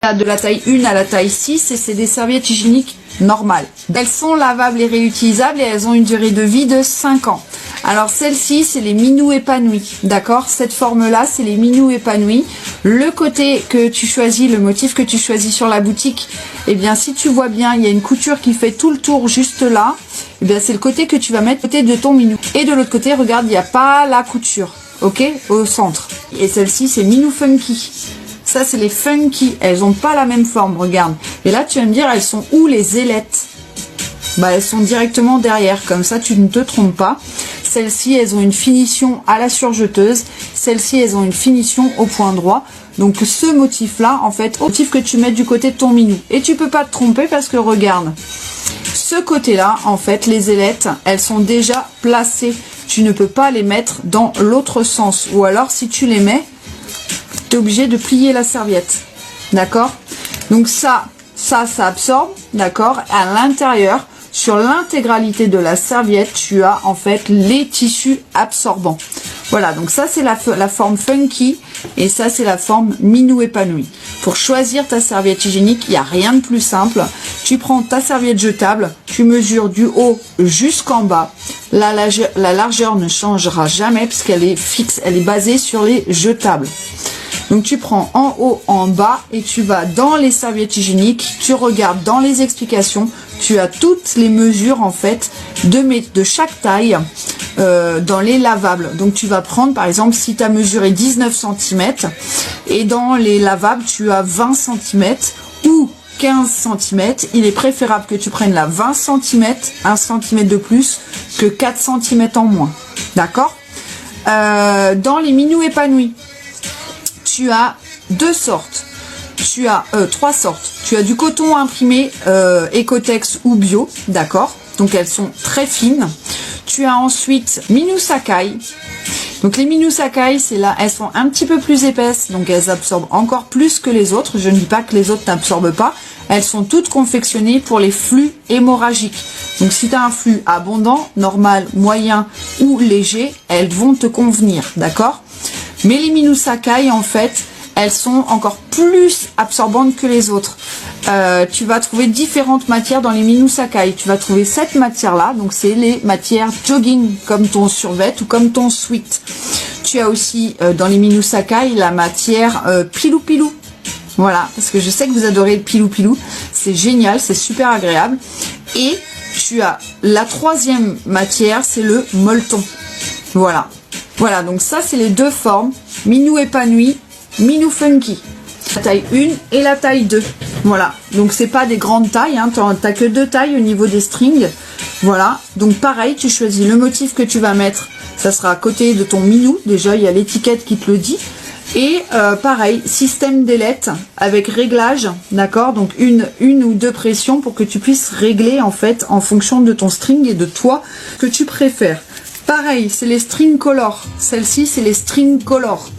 De la taille 1 à la taille 6 et c'est des serviettes hygiéniques normales. Elles sont lavables et réutilisables et elles ont une durée de vie de 5 ans. Alors celle-ci, c'est les minous épanouis, d'accord? Cette forme-là, c'est les minous épanouis. Le côté que tu choisis, le motif que tu choisis sur la boutique, eh bien si tu vois bien, il y a une couture qui fait tout le tour juste là. Eh bien c'est le côté que tu vas mettre côté de ton minou. Et de l'autre côté, regarde, il n'y a pas la couture, ok? Au centre. Et celle-ci, c'est minou funky. Ça, c'est les funky. Elles n'ont pas la même forme, regarde. Et là, tu vas me dire, elles sont où les ailettes? Bah, elles sont directement derrière. Comme ça, tu ne te trompes pas. Celles-ci, elles ont une finition à la surjeteuse. Celles-ci, elles ont une finition au point droit. Donc, ce motif-là, en fait, motif que tu mets du côté de ton minou. Et tu peux pas te tromper parce que, regarde, ce côté-là, en fait, les ailettes, elles sont déjà placées. Tu ne peux pas les mettre dans l'autre sens. Ou alors, si tu les mets, obligé de plier la serviette, d'accord? Donc ça absorbe, d'accord? À l'intérieur, sur l'intégralité de la serviette, tu as en fait les tissus absorbants. Voilà, donc ça c'est la forme funky et ça c'est la forme minou épanoui. Pour choisir ta serviette hygiénique, il n'y a rien de plus simple. Tu prends ta serviette jetable, tu mesures du haut jusqu'en bas. La largeur ne changera jamais parce qu'elle est fixe, elle est basée sur les jetables. Donc tu prends en haut, en bas et tu vas dans les serviettes hygiéniques, tu regardes dans les explications, tu as toutes les mesures en fait de chaque taille dans les lavables. Donc tu vas prendre par exemple si tu as mesuré 19 cm et dans les lavables tu as 20 cm ou 15 cm, il est préférable que tu prennes la 20 cm, 1 cm de plus que 4 cm en moins. D'accord? Dans les minous épanouis, tu as deux sortes. Tu as trois sortes. Tu as du coton imprimé Ecotex ou bio, d'accord? Donc elles sont très fines. Tu as ensuite Minou Sakai. Donc les Minou Sakai, c'est là, elles sont un petit peu plus épaisses, donc elles absorbent encore plus que les autres. Je ne dis pas que les autres n'absorbent pas. Elles sont toutes confectionnées pour les flux hémorragiques. Donc si tu as un flux abondant, normal, moyen ou léger, elles vont te convenir, d'accord? Mais les Minou Sakai, en fait, elles sont encore plus absorbantes que les autres. Tu vas trouver différentes matières dans les Minou Sakai. Tu vas trouver cette matière-là, donc c'est les matières jogging, comme ton survêt ou comme ton sweat. Tu as aussi dans les Minou Sakai la matière pilou pilou. Voilà, parce que je sais que vous adorez le pilou pilou. C'est génial, c'est super agréable. Et tu as la troisième matière, c'est le molleton. Voilà. Voilà, donc ça c'est les deux formes, Minou épanoui, Minou funky. La taille 1 et la taille 2. Voilà, donc c'est pas des grandes tailles, hein, t'as que deux tailles au niveau des strings. Voilà, donc pareil, tu choisis le motif que tu vas mettre, ça sera à côté de ton minou, déjà il y a l'étiquette qui te le dit. Et pareil, système d'ailette avec réglage, d'accord, donc une ou deux pressions pour que tu puisses régler en fait en fonction de ton string et de toi que tu préfères. Pareil, c'est les string color. Celle-ci, c'est les string color.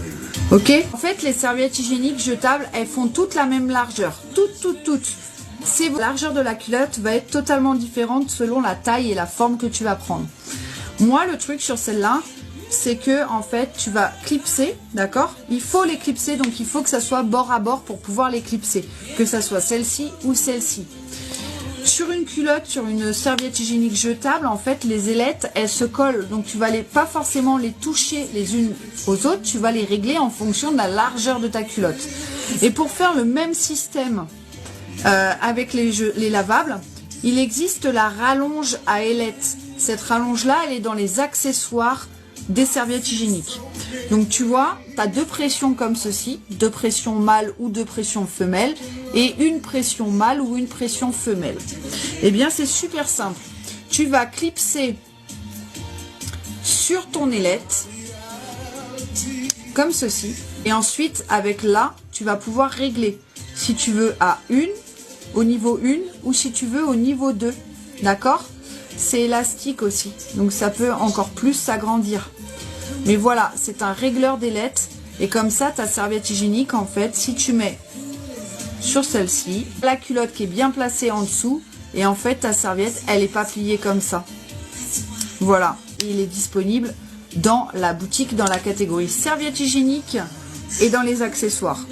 Ok? En fait, les serviettes hygiéniques jetables, elles font toutes la même largeur. Toutes. La largeur de la culotte va être totalement différente selon la taille et la forme que tu vas prendre. Moi, le truc sur celle-là, c'est que, en fait, tu vas clipser, d'accord? Il faut les clipser, donc il faut que ça soit bord à bord pour pouvoir les clipser. Que ça soit celle-ci ou celle-ci. Sur une culotte, sur une serviette hygiénique jetable, en fait, les ailettes, elles se collent. Donc, tu vas pas forcément les toucher les unes aux autres. Tu vas les régler en fonction de la largeur de ta culotte. Et pour faire le même système avec les lavables, il existe la rallonge à ailettes. Cette rallonge-là, elle est dans les accessoires des serviettes hygiéniques. Donc tu vois, tu as deux pressions comme ceci, deux pressions mâles ou deux pressions femelles, et une pression mâle ou une pression femelle. Eh bien c'est super simple. Tu vas clipser sur ton ailette, comme ceci, et ensuite avec là, tu vas pouvoir régler si tu veux à au niveau 1, ou si tu veux au niveau 2, d'accord? C'est élastique aussi, donc ça peut encore plus s'agrandir. Mais voilà, c'est un régleur d'ailette. Et comme ça, ta serviette hygiénique, en fait, si tu mets sur celle-ci, la culotte qui est bien placée en dessous, et en fait, ta serviette, elle n'est pas pliée comme ça. Voilà, et il est disponible dans la boutique, dans la catégorie serviette hygiénique et dans les accessoires.